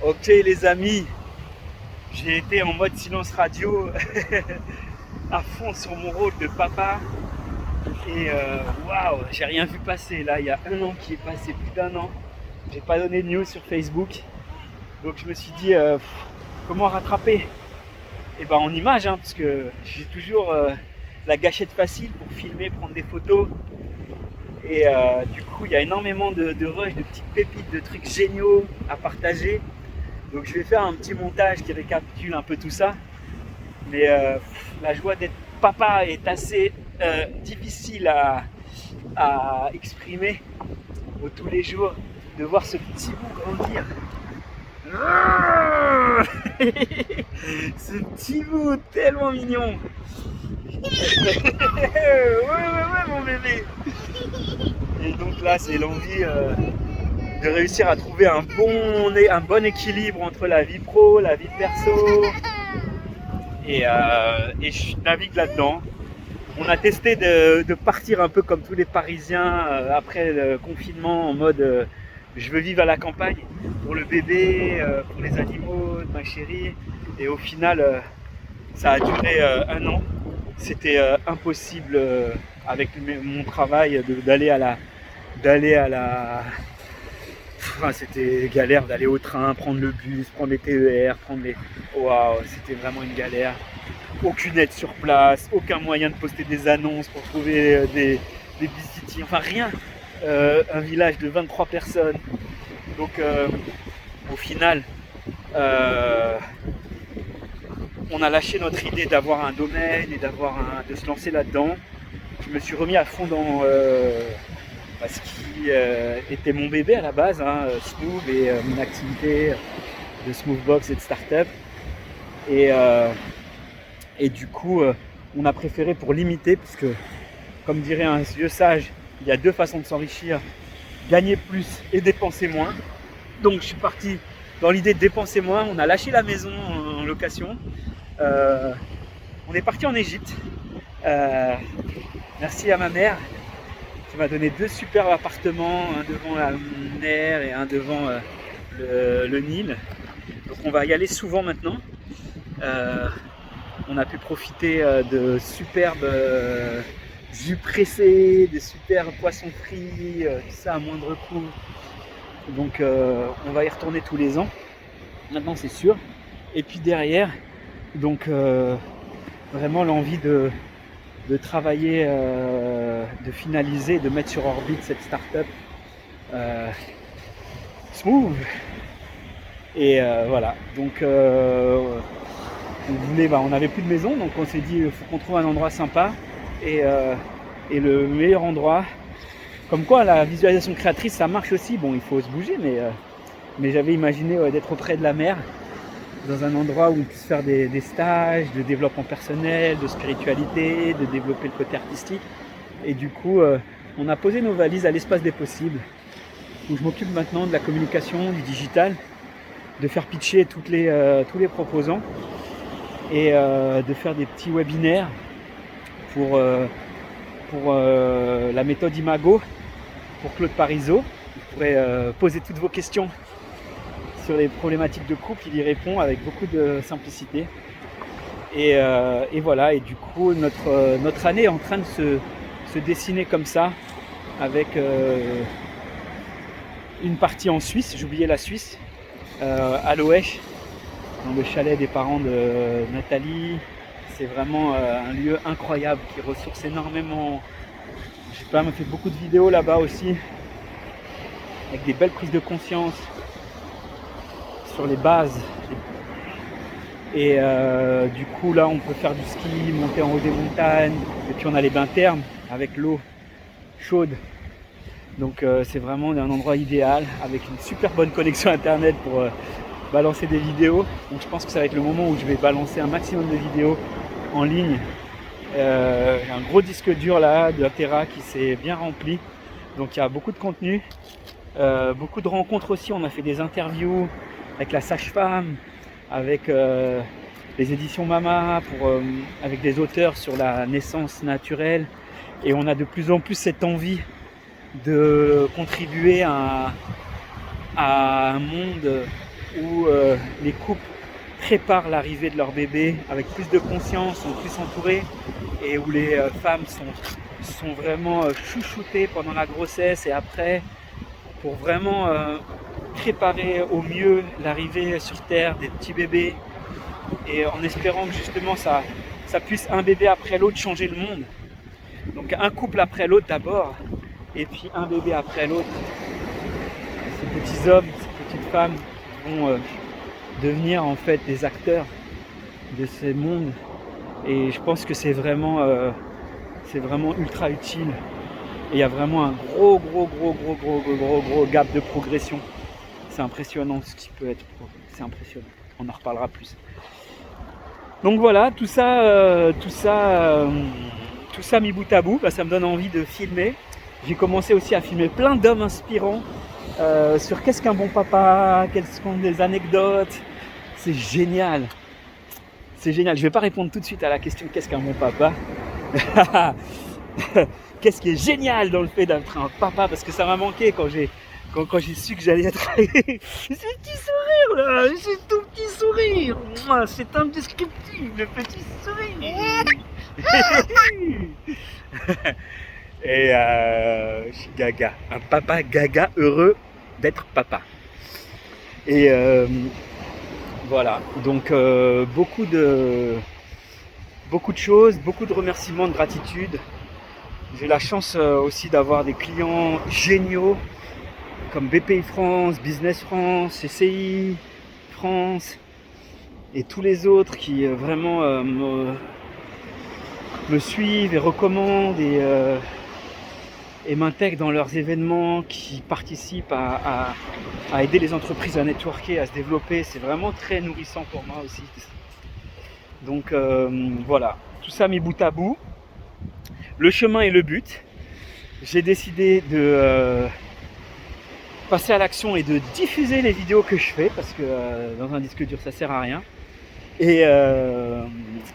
Ok les amis, j'ai été en mode silence radio à fond sur mon rôle de papa et waouh, j'ai rien vu passer là, il y a un an qui est passé, plus d'un an, j'ai pas donné de news sur Facebook, donc je me suis dit comment rattraper? Et ben en image hein, parce que j'ai toujours la gâchette facile pour filmer, prendre des photos et du coup il y a énormément de rushs, de petites pépites, de trucs géniaux à partager. Donc je vais faire un petit montage qui récapitule un peu tout ça. Mais la joie d'être papa est assez difficile à exprimer au tous les jours. De voir ce petit bout grandir. Ce petit bout tellement mignon. Ouais, mon bébé. Et donc là, c'est l'envie de réussir à trouver un bon équilibre entre la vie pro, la vie perso. Et je navigue là-dedans. On a testé de partir un peu comme tous les Parisiens après le confinement en mode je veux vivre à la campagne pour le bébé, pour les animaux de ma chérie. Et au final, ça a duré un an. C'était impossible avec mon travail d'aller à la. Enfin, c'était galère d'aller au train, prendre le bus, prendre les TER, prendre les. Waouh, c'était vraiment une galère. Aucune aide sur place, aucun moyen de poster des annonces pour trouver des visiting, enfin rien. Un village de 23 personnes. Donc au final, on a lâché notre idée d'avoir un domaine et de se lancer là-dedans. Je me suis remis à fond dans ce qui était mon bébé à la base, hein, Smooth et mon activité de Smoothbox et de start-up. Et du coup, on a préféré pour limiter, puisque comme dirait un vieux sage, il y a deux façons de s'enrichir, gagner plus et dépenser moins. Donc je suis parti dans l'idée de dépenser moins. On a lâché la maison en location. On est parti en Égypte. Merci à ma mère qui m'a donné 2 superbes appartements, un devant la mer et un devant le Nil. Donc on va y aller souvent maintenant. On a pu profiter de superbes jus pressés, de superbes poissons frits, tout ça à moindre coût. Donc on va y retourner tous les ans, maintenant c'est sûr. Et puis derrière, donc vraiment l'envie de travailler, de finaliser, de mettre sur orbite cette start-up Smooth. Et voilà, donc on n'avait plus de maison, donc on s'est dit il faut qu'on trouve un endroit sympa. Et le meilleur endroit, comme quoi la visualisation créatrice ça marche aussi, bon il faut se bouger, mais j'avais imaginé d'être auprès de la mer, dans un endroit où on puisse faire des stages de développement personnel, de spiritualité, de développer le côté artistique. Et du coup on a posé nos valises à l'espace des possibles, où je m'occupe maintenant de la communication, du digital, de faire pitcher tous les proposants et de faire des petits webinaires pour la méthode Imago pour Claude Parisot. Vous pourrez poser toutes vos questions sur les problématiques de couple, il y répond avec beaucoup de simplicité. Et voilà, et du coup notre année est en train de se dessiner comme ça, avec une partie en Suisse, j'ai oublié la Suisse, à Loèche, dans le chalet des parents de Nathalie. C'est vraiment un lieu incroyable qui ressource énormément. J'ai quand même fait beaucoup de vidéos là-bas aussi, avec des belles prises de conscience sur les bases. Et du coup là on peut faire du ski, monter en haut des montagnes, et puis on a les bains thermes avec l'eau chaude. Donc c'est vraiment un endroit idéal, avec une super bonne connexion internet pour balancer des vidéos. Donc je pense que ça va être le moment où je vais balancer un maximum de vidéos en ligne. Un gros disque dur là de Tera qui s'est bien rempli, donc il y a beaucoup de contenu, beaucoup de rencontres aussi. On a fait des interviews avec la sage-femme, avec les éditions Mama, avec des auteurs sur la naissance naturelle, et on a de plus en plus cette envie de contribuer à un monde où les couples préparent l'arrivée de leur bébé avec plus de conscience, sont plus entourés, et où les femmes sont vraiment chouchoutées pendant la grossesse et après, pour vraiment préparer au mieux l'arrivée sur Terre des petits bébés, et en espérant que justement ça puisse un bébé après l'autre changer le monde. Donc un couple après l'autre d'abord, et puis un bébé après l'autre. Ces petits hommes, ces petites femmes vont devenir en fait des acteurs de ces mondes, et je pense que c'est vraiment ultra utile. Et il y a vraiment un gros gap de progression. C'est impressionnant ce qui peut être, c'est impressionnant. On en reparlera plus. Donc voilà, tout ça mis bout à bout, ça me donne envie de filmer. J'ai commencé aussi à filmer plein d'hommes inspirants sur qu'est-ce qu'un bon papa, quelles sont des anecdotes. C'est génial. C'est génial. Je ne vais pas répondre tout de suite à la question qu'est-ce qu'un bon papa. Qu'est-ce qui est génial dans le fait d'être un papa, parce que ça m'a manqué quand j'ai su que j'allais être ce petit sourire là, ce tout petit sourire, c'est indescriptible, le petit sourire. Et je suis gaga, un papa gaga heureux d'être papa. Et voilà, donc beaucoup de choses, beaucoup de remerciements, de gratitude. J'ai la chance aussi d'avoir des clients géniaux comme BPI France, Business France, CCI France et tous les autres qui vraiment me suivent et recommandent et m'intègrent dans leurs événements, qui participent à aider les entreprises à networker, à se développer. C'est vraiment très nourrissant pour moi aussi. Donc voilà, tout ça mis bout à bout. Le chemin est le but. J'ai décidé de passer à l'action et de diffuser les vidéos que je fais, parce que dans un disque dur ça sert à rien. Et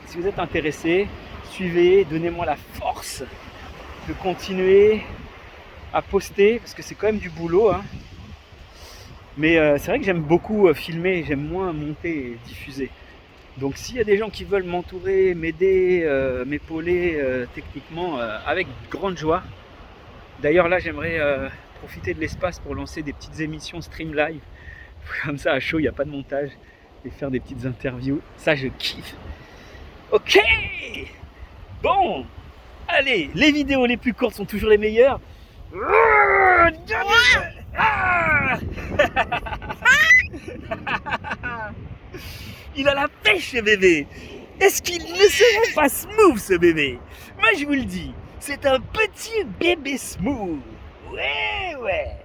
si vous êtes intéressé, suivez, donnez-moi la force de continuer à poster, parce que c'est quand même du boulot, hein. Mais c'est vrai que j'aime beaucoup filmer, j'aime moins monter et diffuser. Donc s'il y a des gens qui veulent m'entourer, m'aider, m'épauler techniquement, avec grande joie. D'ailleurs là j'aimerais profiter de l'espace pour lancer des petites émissions stream live. Comme ça à chaud, il n'y a pas de montage. Et faire des petites interviews. Ça je kiffe. Ok. Bon. Allez, les vidéos les plus courtes sont toujours les meilleures. Il a la pêche, ce bébé. Est-ce qu'il ne serait pas smooth, ce bébé? Moi, je vous le dis, c'est un petit bébé smooth. Ouais.